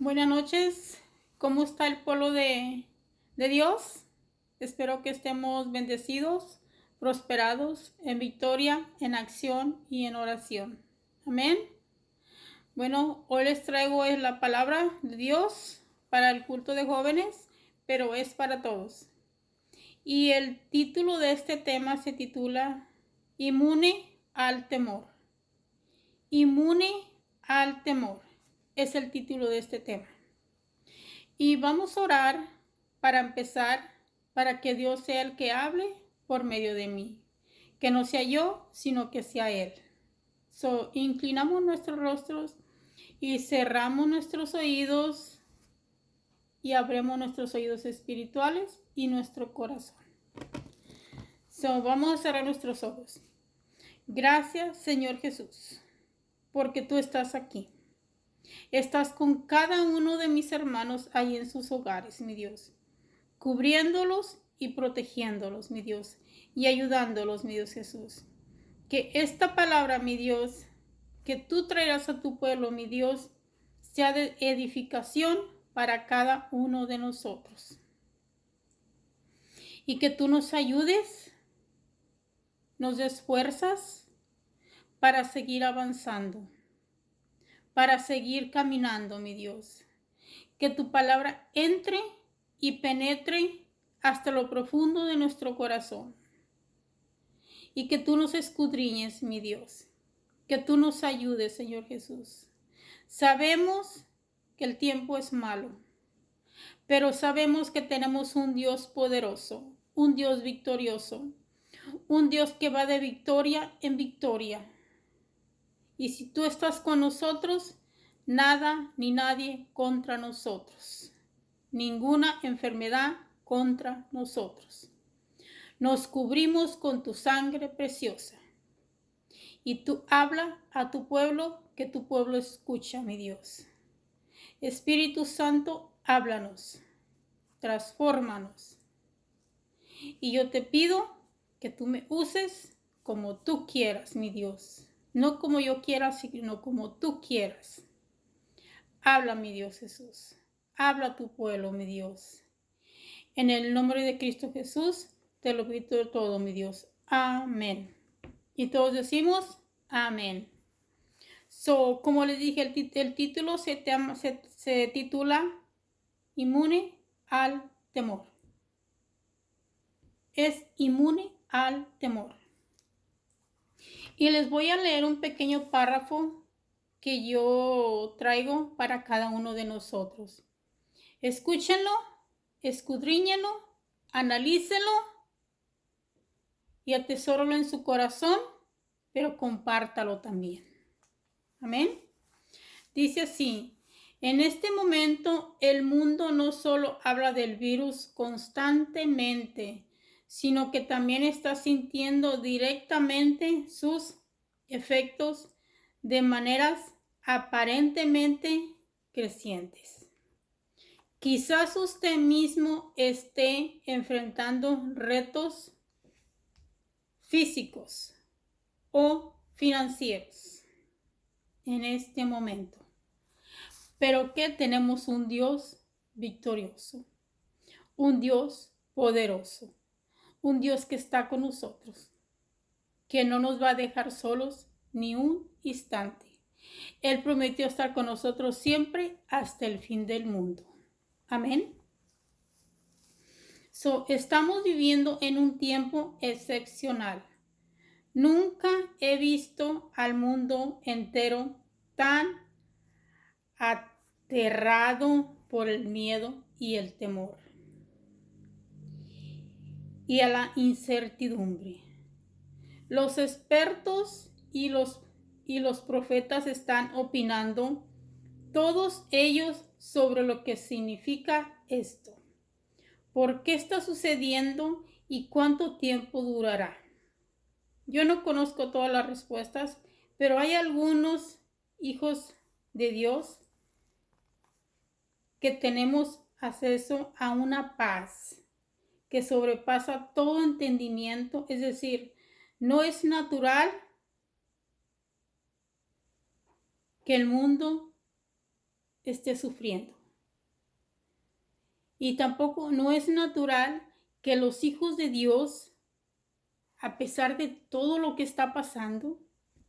Buenas noches, ¿cómo está el pueblo de Dios? Espero que estemos bendecidos, prosperados, en victoria, en acción y en oración. Amén. Bueno, hoy les traigo la palabra de Dios para el culto de jóvenes, pero es para todos. Y el título de este tema se titula Inmune al temor. Inmune al temor es el título de este tema. Y vamos a orar para empezar, para que Dios sea el que hable por medio de mí. Que no sea yo, sino que sea Él. Inclinamos nuestros rostros y cerramos nuestros oídos y abremos nuestros oídos espirituales y nuestro corazón. Vamos a cerrar nuestros ojos. Gracias, Señor Jesús, porque tú estás aquí. Estás con cada uno de mis hermanos ahí en sus hogares, mi Dios, cubriéndolos y protegiéndolos, mi Dios, y ayudándolos, mi Dios Jesús. Que esta palabra, mi Dios, que tú traerás a tu pueblo, mi Dios, sea de edificación para cada uno de nosotros. Y que tú nos ayudes, nos des fuerzas para seguir avanzando, para seguir caminando, mi Dios. Que tu palabra entre y penetre hasta lo profundo de nuestro corazón. Y que tú nos escudriñes, mi Dios. Que tú nos ayudes, Señor Jesús. Sabemos que el tiempo es malo, pero sabemos que tenemos un Dios poderoso, un Dios victorioso, un Dios que va de victoria en victoria. Y si tú estás con nosotros, nada ni nadie contra nosotros. Ninguna enfermedad contra nosotros. Nos cubrimos con tu sangre preciosa. Y tú habla a tu pueblo, que tu pueblo escucha, mi Dios. Espíritu Santo, háblanos, transfórmanos. Y yo te pido que tú me uses como tú quieras, mi Dios. No como yo quiera, sino como tú quieras. Habla, mi Dios Jesús. Habla a tu pueblo, mi Dios. En el nombre de Cristo Jesús, te lo pido todo, mi Dios. Amén. Y todos decimos, amén. Como les dije, el título se titula Inmune al temor. Es inmune al temor. Y les voy a leer un pequeño párrafo que yo traigo para cada uno de nosotros. Escúchenlo, escudriñenlo, analícenlo y atesóralo en su corazón, pero compártalo también. Amén. Dice así: en este momento el mundo no solo habla del virus constantemente, sino que también está sintiendo directamente sus efectos de maneras aparentemente crecientes. Quizás usted mismo esté enfrentando retos físicos o financieros en este momento. Pero que tenemos un Dios victorioso, un Dios poderoso, un Dios que está con nosotros, que no nos va a dejar solos ni un instante. Él prometió estar con nosotros siempre hasta el fin del mundo. Amén. Estamos viviendo en un tiempo excepcional. Nunca he visto al mundo entero tan aterrado por el miedo y el temor y a la incertidumbre. Los expertos y los profetas están opinando, todos ellos, sobre lo que significa esto. ¿Por qué está sucediendo y cuánto tiempo durará? Yo no conozco todas las respuestas, pero hay algunos hijos de Dios que tenemos acceso a una paz que sobrepasa todo entendimiento, es decir, no es natural que el mundo esté sufriendo. Y tampoco no es natural que los hijos de Dios, a pesar de todo lo que está pasando,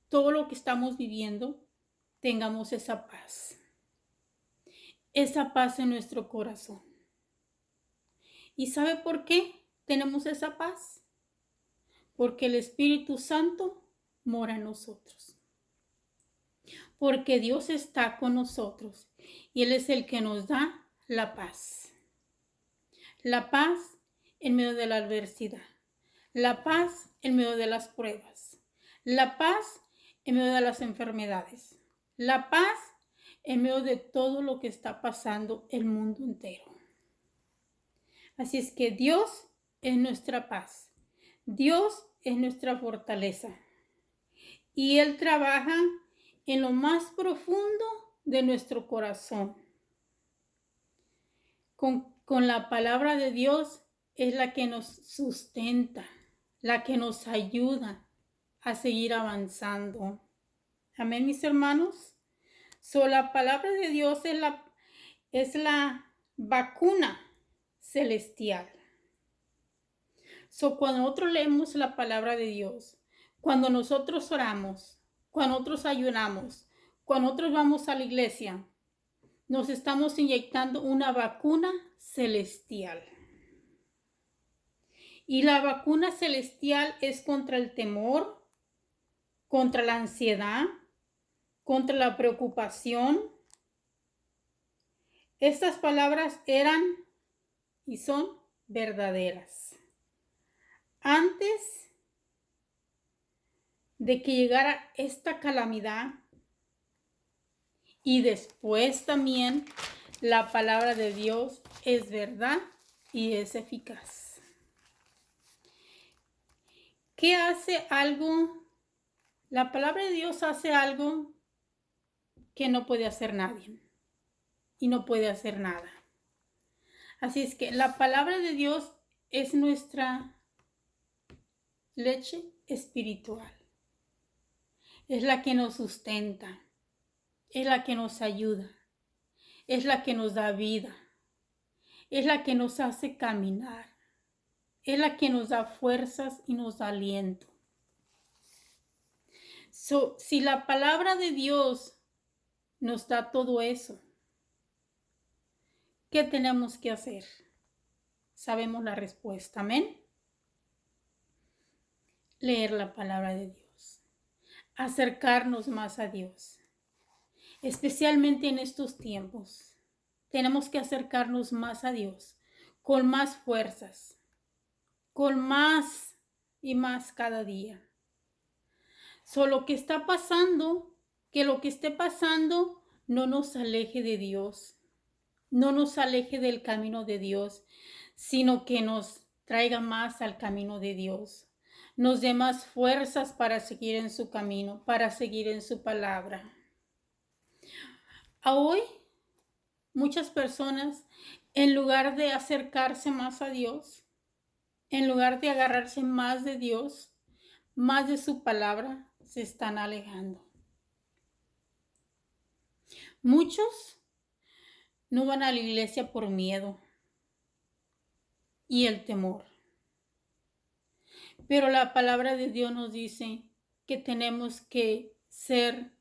todo lo que estamos viviendo, tengamos esa paz en nuestro corazón. ¿Y sabe por qué tenemos esa paz? Porque el Espíritu Santo mora en nosotros. Porque Dios está con nosotros y Él es el que nos da la paz. La paz en medio de la adversidad. La paz en medio de las pruebas. La paz en medio de las enfermedades. La paz en medio de todo lo que está pasando el mundo entero. Así es que Dios es nuestra paz. Dios es nuestra fortaleza. Y Él trabaja en lo más profundo de nuestro corazón. Con la palabra de Dios es la que nos sustenta, la que nos ayuda a seguir avanzando. Amén, mis hermanos. La palabra de Dios es la vacuna celestial. Cuando nosotros leemos la palabra de Dios, cuando nosotros oramos, cuando nosotros ayunamos, cuando nosotros vamos a la iglesia, nos estamos inyectando una vacuna celestial. Y la vacuna celestial es contra el temor, contra la ansiedad, contra la preocupación. Estas palabras eran y son verdaderas. Antes de que llegara esta calamidad, y después también la palabra de Dios es verdad y es eficaz. ¿Qué hace algo? La palabra de Dios hace algo que no puede hacer nadie y no puede hacer nada. Así es que la palabra de Dios es nuestra leche espiritual. Es la que nos sustenta. Es la que nos ayuda, es la que nos da vida, es la que nos hace caminar, es la que nos da fuerzas y nos da aliento. Si la palabra de Dios nos da todo eso, ¿qué tenemos que hacer? Sabemos la respuesta, amén. Leer la palabra de Dios, acercarnos más a Dios. Especialmente en estos tiempos, tenemos que acercarnos más a Dios, con más fuerzas, con más y más cada día. Lo que está pasando, que lo que esté pasando no nos aleje de Dios, no nos aleje del camino de Dios, sino que nos traiga más al camino de Dios, nos dé más fuerzas para seguir en su camino, para seguir en su palabra. Hoy, muchas personas, en lugar de acercarse más a Dios, en lugar de agarrarse más de Dios, más de su palabra, se están alejando. Muchos no van a la iglesia por miedo y el temor. Pero la palabra de Dios nos dice que tenemos que ser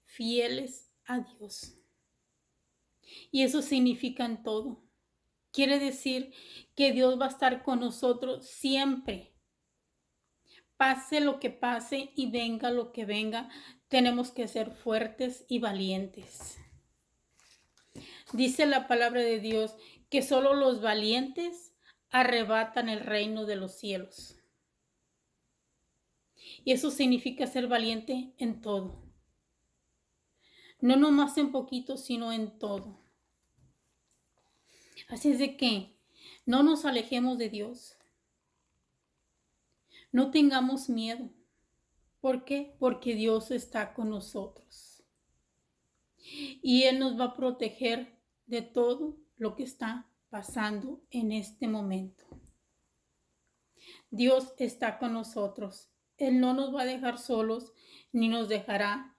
fieles a Dios. Y eso significa en todo. Quiere decir que Dios va a estar con nosotros siempre. Pase lo que pase y venga lo que venga, tenemos que ser fuertes y valientes. Dice la palabra de Dios que solo los valientes arrebatan el reino de los cielos. Y eso significa ser valiente en todo. No nomás en poquito, sino en todo. Así es de que no nos alejemos de Dios. No tengamos miedo. ¿Por qué? Porque Dios está con nosotros. Y Él nos va a proteger de todo lo que está pasando en este momento. Dios está con nosotros. Él no nos va a dejar solos ni nos dejará.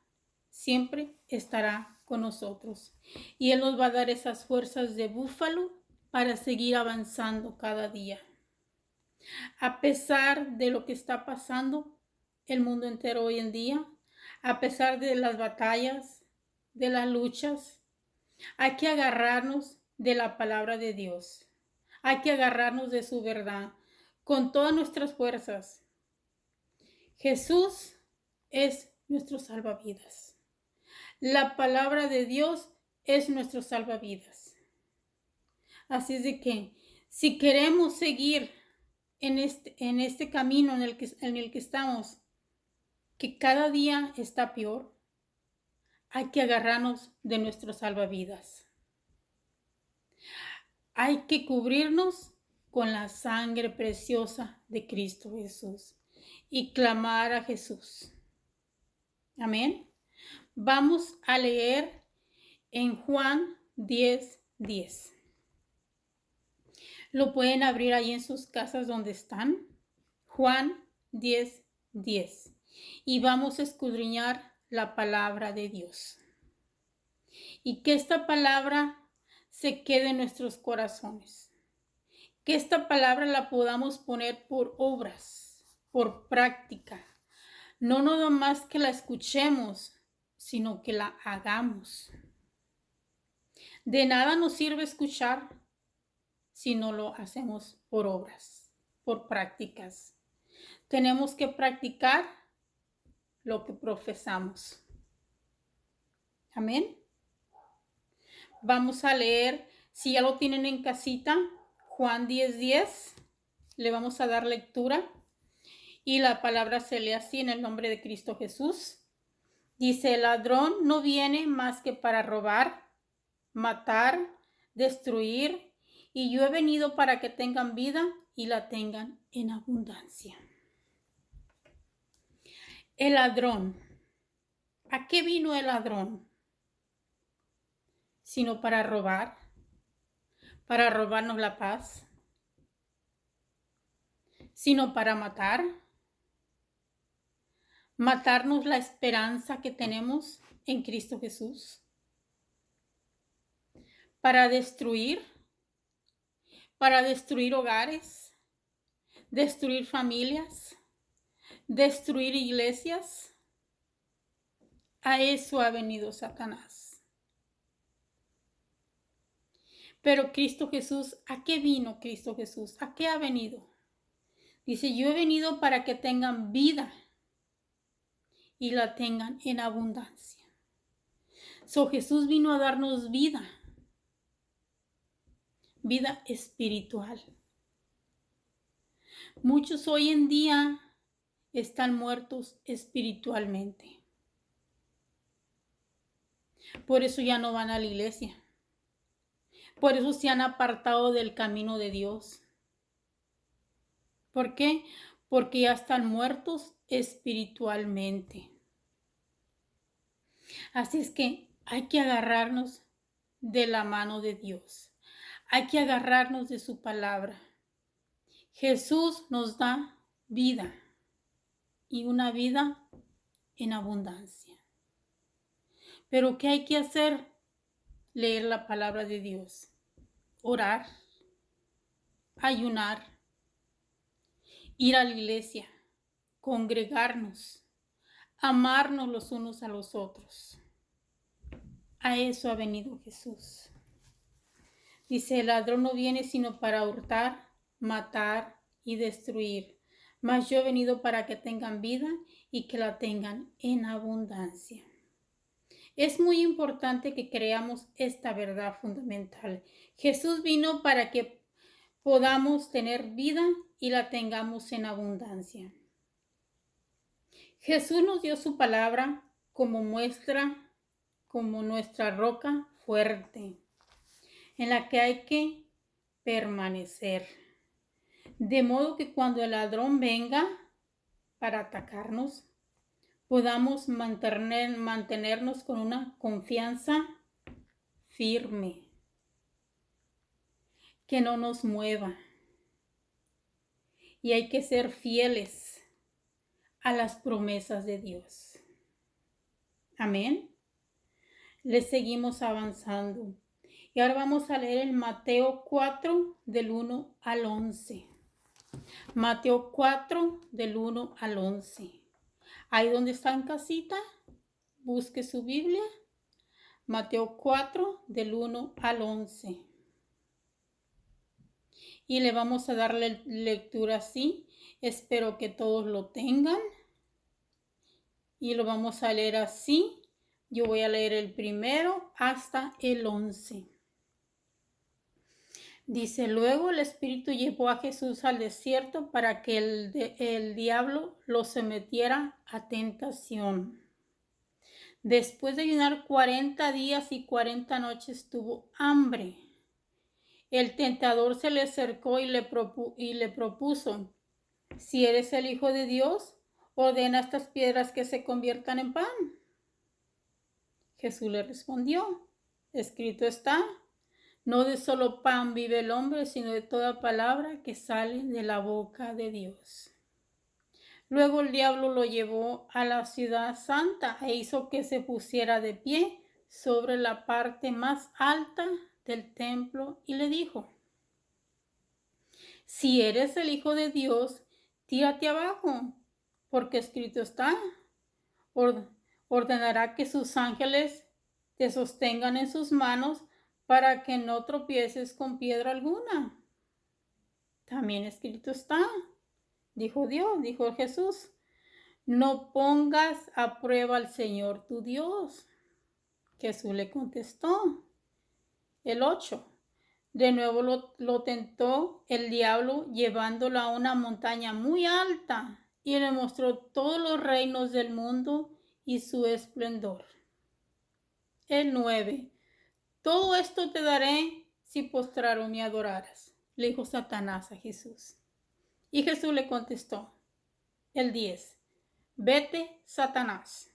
Siempre estará con nosotros. con nosotros. Y Él nos va a dar esas fuerzas de búfalo para seguir avanzando cada día. A pesar de lo que está pasando el mundo entero hoy en día, a pesar de las batallas, de las luchas, hay que agarrarnos de la palabra de Dios. Hay que agarrarnos de su verdad con todas nuestras fuerzas. Jesús es nuestro salvavidas. La palabra de Dios es nuestro salvavidas. Así es de que si queremos seguir en este camino en el que estamos, que cada día está peor, hay que agarrarnos de nuestro salvavidas. Hay que cubrirnos con la sangre preciosa de Cristo Jesús y clamar a Jesús. Amén. Vamos a leer en Juan 10:10. Lo pueden abrir ahí en sus casas donde están. Juan 10:10. Y vamos a escudriñar la palabra de Dios. Y que esta palabra se quede en nuestros corazones. Que esta palabra la podamos poner por obras, por práctica. No nada más que la escuchemos, sino que la hagamos. De nada nos sirve escuchar si no lo hacemos por obras, por prácticas. Tenemos que practicar lo que profesamos. Amén. Vamos a leer, si ya lo tienen en casita, Juan 10:10. Le vamos a dar lectura y la palabra se lee así en el nombre de Cristo Jesús. Dice, el ladrón no viene más que para robar, matar, destruir, y yo he venido para que tengan vida y la tengan en abundancia. El ladrón. ¿A qué vino el ladrón? Sino para robar, para robarnos la paz, sino para matarnos la esperanza que tenemos en Cristo Jesús, para destruir hogares, destruir familias, destruir iglesias. A eso ha venido Satanás. Pero Cristo Jesús, ¿a qué vino Cristo Jesús? ¿A qué ha venido? Dice, yo he venido para que tengan vida y la tengan en abundancia. Jesús vino a darnos vida espiritual. Muchos hoy en día están muertos espiritualmente. Por eso ya no van a la iglesia. Por eso se han apartado del camino de Dios. ¿Por qué? Porque ya están muertos espiritualmente. Así es que hay que agarrarnos de la mano de Dios. Hay que agarrarnos de su palabra. Jesús nos da vida y una vida en abundancia. Pero ¿qué hay que hacer? Leer la palabra de Dios, orar, ayunar, ir a la iglesia, congregarnos, amarnos los unos a los otros. A eso ha venido Jesús. Dice, el ladrón no viene sino para hurtar, matar y destruir. Mas yo he venido para que tengan vida y que la tengan en abundancia. Es muy importante que creamos esta verdad fundamental. Jesús vino para que podamos tener vida y la tengamos en abundancia. Jesús nos dio su palabra como muestra, como nuestra roca fuerte, en la que hay que permanecer. De modo que cuando el ladrón venga para atacarnos, podamos mantenernos con una confianza firme, que no nos mueva. Y hay que ser fieles a las promesas de Dios. Amén. Le seguimos avanzando. Y ahora vamos a leer el Mateo 4 del 1 al 11. Mateo 4 del 1 al 11. Ahí donde está en casita, busque su Biblia. Mateo 4 del 1 al 11. Y le vamos a darle lectura así. Espero que todos lo tengan. Y lo vamos a leer así. Yo voy a leer el primero hasta el 11. Dice, luego el Espíritu llevó a Jesús al desierto para que el diablo lo sometiera a tentación. Después de ayunar 40 días y 40 noches tuvo hambre. El tentador se le acercó y le propuso, si eres el Hijo de Dios, ordena a estas piedras que se conviertan en pan. Jesús le respondió, escrito está, no de solo pan vive el hombre, sino de toda palabra que sale de la boca de Dios. Luego el diablo lo llevó a la ciudad santa e hizo que se pusiera de pie sobre la parte más alta del templo y le dijo, si eres el Hijo de Dios, tírate abajo, porque escrito está, ordenará que sus ángeles te sostengan en sus manos para que no tropieces con piedra alguna. También escrito está, dijo Jesús, no pongas a prueba al Señor tu Dios. Jesús le contestó. El 8. De nuevo lo tentó el diablo llevándolo a una montaña muy alta y le mostró todos los reinos del mundo y su esplendor. El 9. Todo esto te daré si postraro me adoraras, le dijo Satanás a Jesús. Y Jesús le contestó. El 10. Vete, Satanás,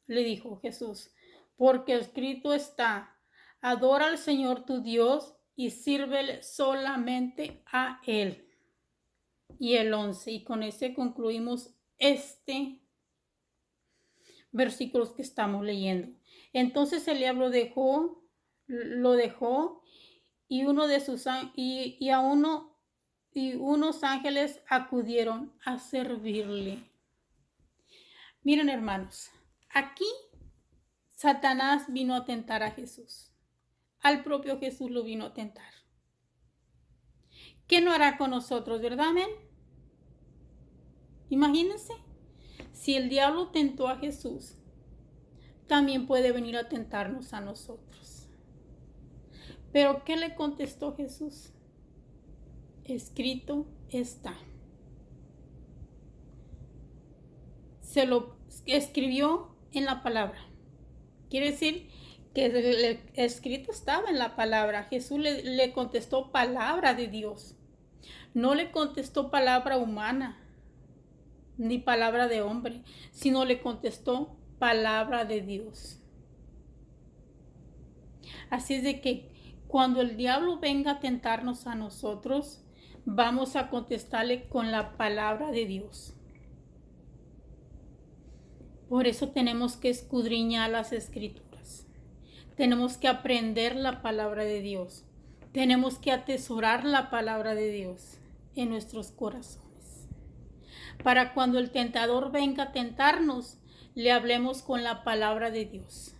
le dijo Jesús, porque escrito está, adora al Señor tu Dios y sírvele solamente a Él. Y el 11, y con ese concluimos versículos que estamos leyendo. Entonces el diablo lo dejó y unos ángeles acudieron a servirle. Miren, hermanos, aquí Satanás vino a tentar a Jesús. Al propio Jesús lo vino a tentar. ¿Qué no hará con nosotros, verdad, amén? Imagínense, si el diablo tentó a Jesús, también puede venir a tentarnos a nosotros. Pero ¿qué le contestó Jesús? Escrito está. Se lo escribió en la palabra. Quiere decir que el escrito estaba en la palabra. Jesús le contestó palabra de Dios. No le contestó palabra humana, ni palabra de hombre, sino le contestó palabra de Dios. Así es de que cuando el diablo venga a tentarnos a nosotros, vamos a contestarle con la palabra de Dios. Por eso tenemos que escudriñar las escrituras. Tenemos que aprender la palabra de Dios. Tenemos que atesorar la palabra de Dios en nuestros corazones. Para cuando el tentador venga a tentarnos, le hablemos con la palabra de Dios.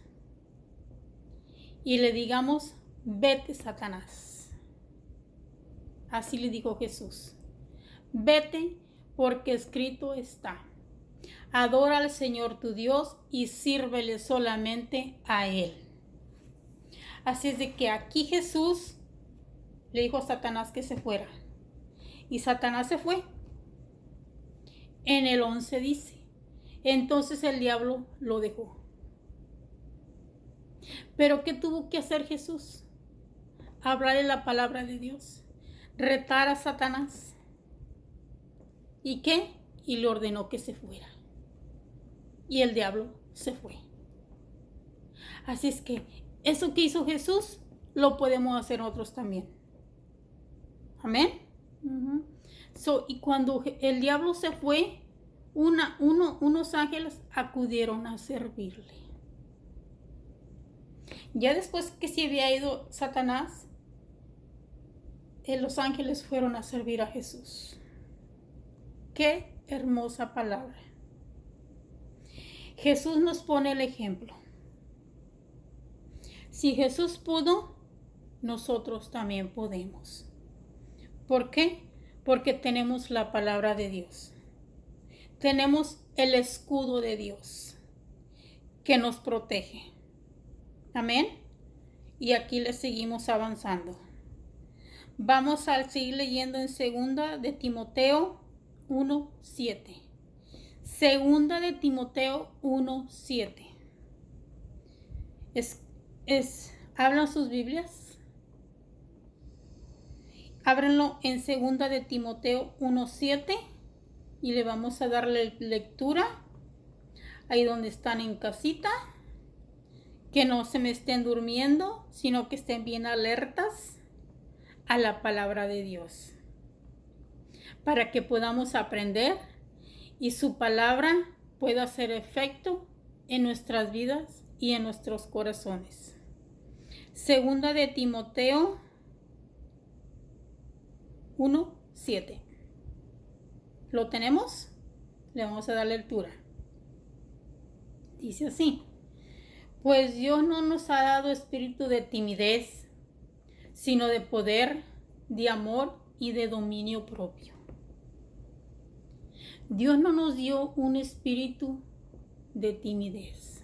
Y le digamos, vete, Satanás. Así le dijo Jesús. Vete porque escrito está. Adora al Señor tu Dios y sírvele solamente a Él. Así es de que aquí Jesús le dijo a Satanás que se fuera. Y Satanás se fue. En el 11 dice, entonces el diablo lo dejó. Pero ¿qué tuvo que hacer Jesús? Hablarle la palabra de Dios. Retar a Satanás. ¿Y qué? Y le ordenó que se fuera. Y el diablo se fue. Así es que eso que hizo Jesús, lo podemos hacer nosotros también. Amén. Y cuando el diablo se fue, unos ángeles acudieron a servirle. Ya después que se había ido Satanás, los ángeles fueron a servir a Jesús. Qué hermosa palabra. Jesús nos pone el ejemplo. Si Jesús pudo, nosotros también podemos. ¿Por qué? Porque tenemos la palabra de Dios. Tenemos el escudo de Dios que nos protege. Amén. Y aquí le seguimos avanzando. Vamos a seguir leyendo en 2 de Timoteo 1:7. 2 de Timoteo 1:7. ¿Hablan sus Biblias? Ábranlo en 2 de Timoteo 1:7 y le vamos a darle lectura ahí donde están en casita. Que no se me estén durmiendo, sino que estén bien alertas a la palabra de Dios, para que podamos aprender y su palabra pueda hacer efecto en nuestras vidas y en nuestros corazones. 2 de Timoteo 1:7. ¿Lo tenemos? Le vamos a dar lectura. Dice así: pues Dios no nos ha dado espíritu de timidez, sino de poder, de amor y de dominio propio. Dios no nos dio un espíritu de timidez.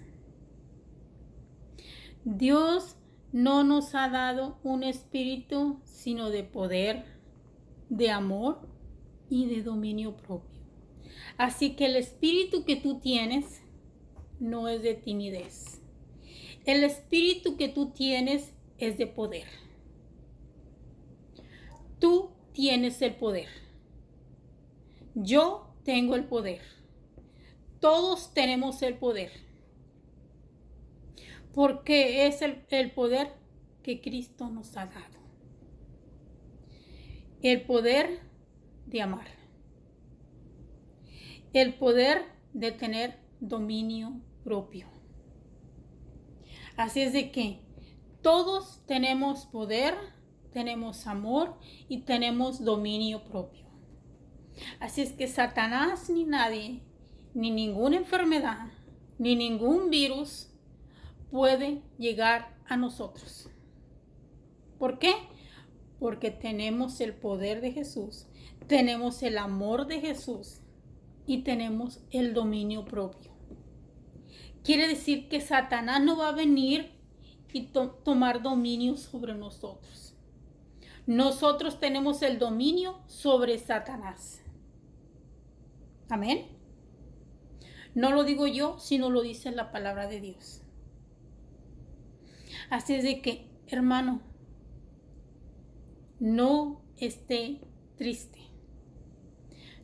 Dios no nos ha dado un espíritu, sino de poder, de amor y de dominio propio. Así que el espíritu que tú tienes no es de timidez. El espíritu que tú tienes es de poder. Tú tienes el poder. Yo tengo el poder. Todos tenemos el poder. Porque es el poder que Cristo nos ha dado. El poder de amar. El poder de tener dominio propio. Así es de que todos tenemos poder, tenemos amor y tenemos dominio propio. Así es que Satanás ni nadie, ni ninguna enfermedad, ni ningún virus puede llegar a nosotros. ¿Por qué? Porque tenemos el poder de Jesús, tenemos el amor de Jesús y tenemos el dominio propio. Quiere decir que Satanás no va a venir y tomar dominio sobre nosotros. Nosotros tenemos el dominio sobre Satanás. Amén. No lo digo yo, sino lo dice la palabra de Dios. Así es de que, hermano, no esté triste.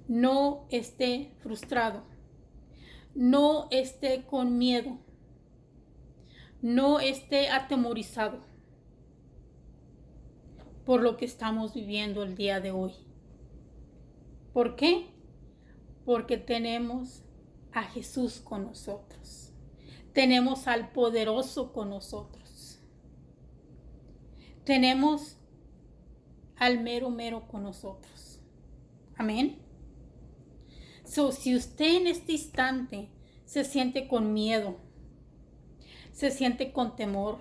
No esté frustrado. No esté con miedo. No esté atemorizado por lo que estamos viviendo el día de hoy. ¿Por qué? Porque tenemos a Jesús con nosotros. Tenemos al poderoso con nosotros. Tenemos al mero con nosotros. Amén. Si usted en este instante se siente con miedo, se siente con temor,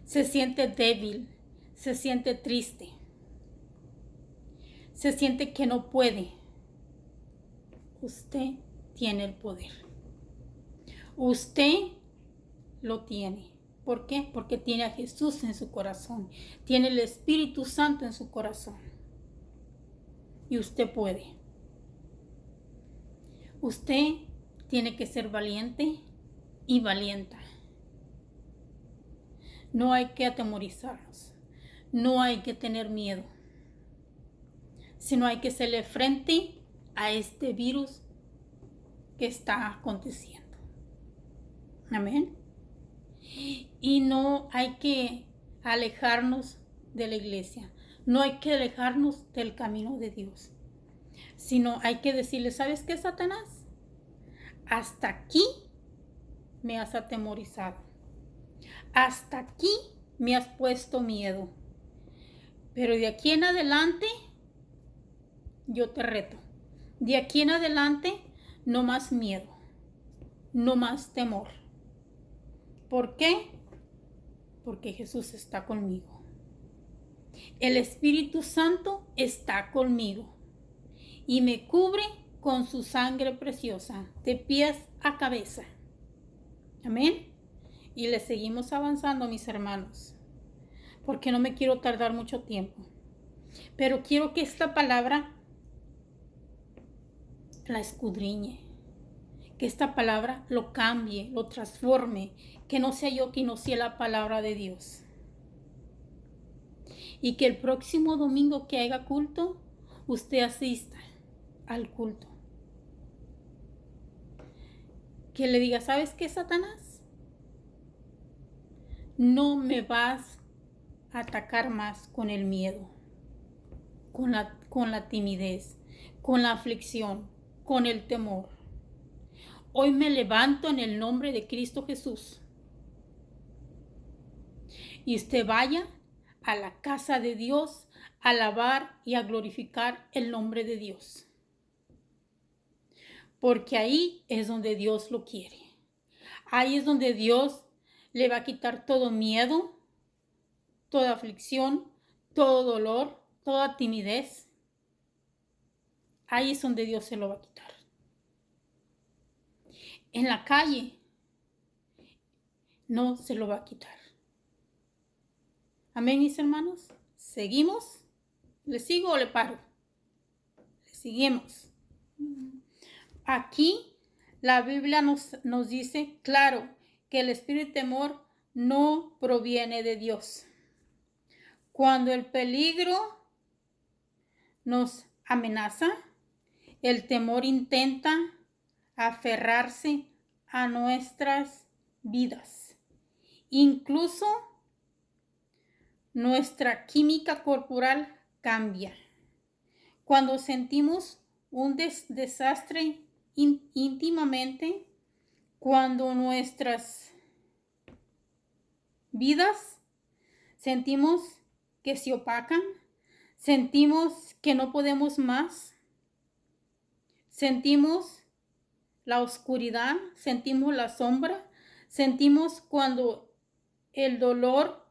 se siente débil, se siente triste, se siente que no puede, usted tiene el poder. Usted lo tiene. ¿Por qué? Porque tiene a Jesús en su corazón, tiene el Espíritu Santo en su corazón. Y usted puede. Usted tiene que ser valiente y valienta. No hay que atemorizarnos. No hay que tener miedo. Sino hay que hacerle frente a este virus que está aconteciendo. Amén. Y no hay que alejarnos de la iglesia. No hay que alejarnos del camino de Dios. Sino hay que decirle, ¿sabes qué, Satanás? Hasta aquí me has atemorizado. hasta aquí me has puesto miedo, pero de aquí en adelante yo te reto. De aquí en adelante no más miedo, no más temor. ¿Por qué? Porque Jesús está conmigo. El Espíritu Santo está conmigo y me cubre con su sangre preciosa, de pies a cabeza. Amén. Y le seguimos avanzando, mis hermanos, porque no me quiero tardar mucho tiempo. Pero quiero que esta palabra la escudriñe, que esta palabra lo cambie, lo transforme, que no sea yo quien no sea la palabra de Dios. Y que el próximo domingo que haya culto, usted asista al culto. Que le diga, ¿sabes qué, Satanás? No me vas a atacar más con el miedo, con la timidez, con la aflicción, con el temor. Hoy me levanto en el nombre de Cristo Jesús. Y usted vaya a la casa de Dios a alabar y a glorificar el nombre de Dios. Porque ahí es donde Dios lo quiere. Ahí es donde Dios le va a quitar todo miedo, toda aflicción, todo dolor, toda timidez. Ahí es donde Dios se lo va a quitar. En la calle no se lo va a quitar. Amén, mis hermanos. ¿Seguimos? ¿Le sigo o le paro? Le seguimos. Aquí la Biblia nos dice claro que el espíritu de temor no proviene de Dios. Cuando el peligro nos amenaza, el temor intenta aferrarse a nuestras vidas. Incluso nuestra química corporal cambia. Cuando sentimos un desastre íntimamente, cuando nuestras vidas sentimos que se opacan, sentimos que no podemos más, sentimos la oscuridad, sentimos la sombra, sentimos cuando el dolor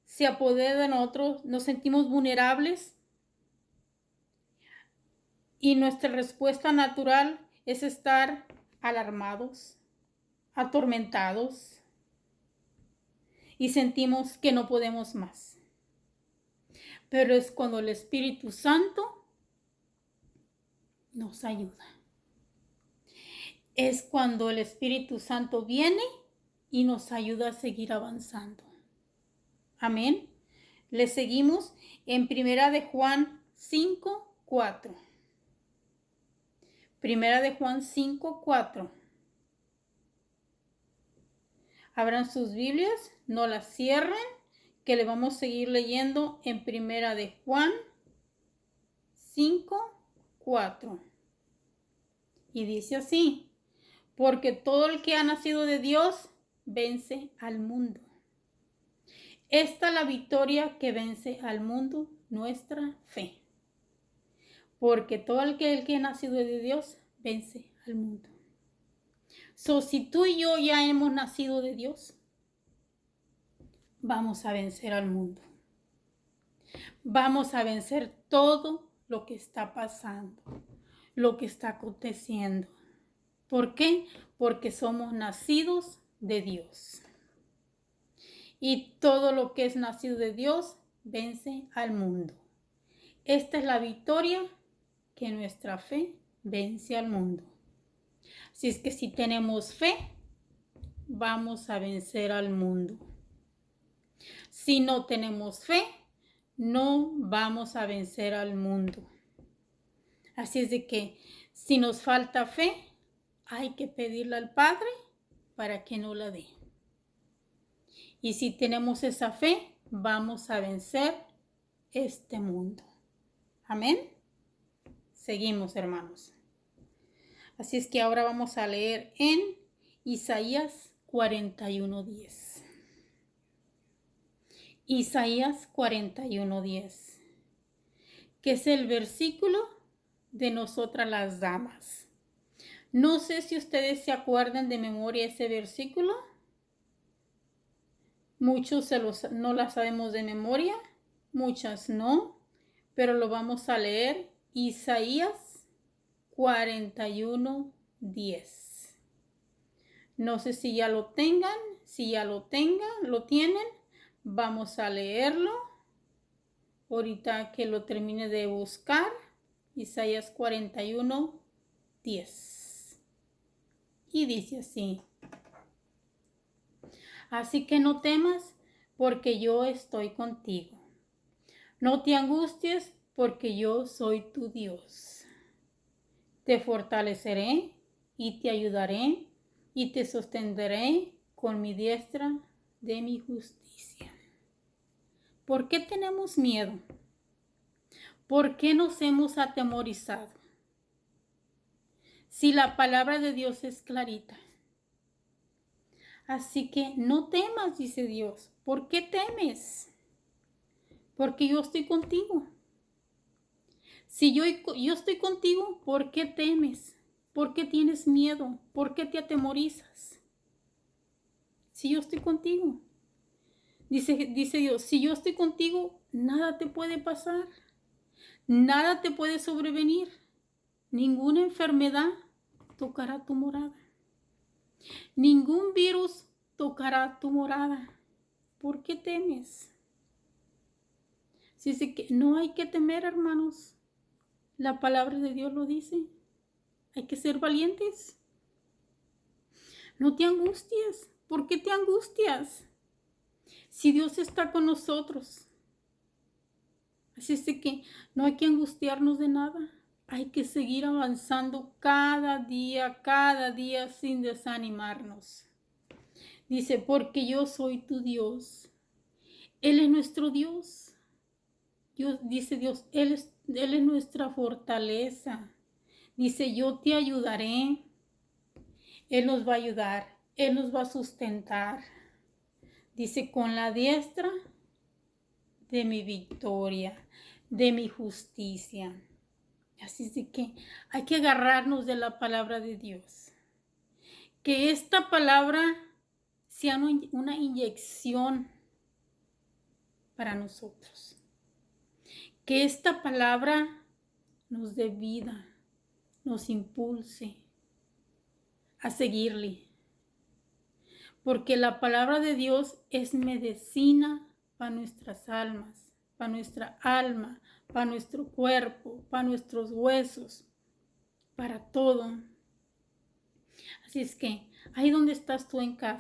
se apodera de nosotros, nos sentimos vulnerables y nuestra respuesta natural es estar alarmados, atormentados y sentimos que no podemos más. Pero es cuando el Espíritu Santo nos ayuda. Es cuando el Espíritu Santo viene y nos ayuda a seguir avanzando. Amén. Le seguimos en Primera de Juan 5:4. Primera de Juan 5:4. Abran sus Biblias, no las cierren, que le vamos a seguir leyendo en Primera de Juan 5:4. Y dice así: porque todo el que ha nacido de Dios vence al mundo. Esta es la victoria que vence al mundo, nuestra fe. Porque todo el que ha nacido de Dios vence al mundo. Si tú y yo ya hemos nacido de Dios, vamos a vencer al mundo. Vamos a vencer todo lo que está pasando, lo que está aconteciendo. ¿Por qué? Porque somos nacidos de Dios. Y todo lo que es nacido de Dios vence al mundo. Esta es la victoria que nuestra fe vence al mundo. Así es que si tenemos fe, vamos a vencer al mundo. Si no tenemos fe, no vamos a vencer al mundo. Así es de que si nos falta fe, hay que pedirle al Padre para que nos la dé. Y si tenemos esa fe, vamos a vencer este mundo. Amén. Seguimos, hermanos. Así es que ahora vamos a leer en Isaías 41:10. Isaías 41:10, que es el versículo de nosotras las damas. No sé si ustedes se acuerdan de memoria ese versículo. Muchos no la sabemos de memoria, muchas no, pero lo vamos a leer. Isaías 41:10. No sé si ya lo tengan, si ya lo tienen, vamos a leerlo. Ahorita que lo termine de buscar, Isaías 41:10. Y dice así: así que no temas, porque yo estoy contigo. No te angusties, porque yo soy tu Dios. Te fortaleceré y te ayudaré y te sostendré con mi diestra de mi justicia. ¿Por qué tenemos miedo? ¿Por qué nos hemos atemorizado? Si la palabra de Dios es clarita. Así que no temas, dice Dios. ¿Por qué temes? Porque yo estoy contigo. Si yo estoy contigo, ¿por qué temes? ¿Por qué tienes miedo? ¿Por qué te atemorizas? Si yo estoy contigo. Dice Dios, si yo estoy contigo, nada te puede pasar. Nada te puede sobrevenir. Ninguna enfermedad tocará tu morada. Ningún virus tocará tu morada. ¿Por qué temes? Dice que no hay que temer, hermanos. La palabra de Dios lo dice. Hay que ser valientes. No te angusties. ¿Por qué te angustias? Si Dios está con nosotros. Así es de que no hay que angustiarnos de nada. Hay que seguir avanzando cada día sin desanimarnos. Dice, porque yo soy tu Dios. Él es nuestro Dios. Dice Dios, Él es nuestra fortaleza. Dice, yo te ayudaré. Él nos va a ayudar. Él nos va a sustentar. Dice, con la diestra de mi victoria, de mi justicia. Así es de que hay que agarrarnos de la palabra de Dios. Que esta palabra sea una inyección para nosotros. Que esta palabra nos dé vida, nos impulse a seguirle. Porque la palabra de Dios es medicina para nuestras almas, para nuestra alma, para nuestro cuerpo, para nuestros huesos, para todo. Así es que ahí donde estás tú en casa,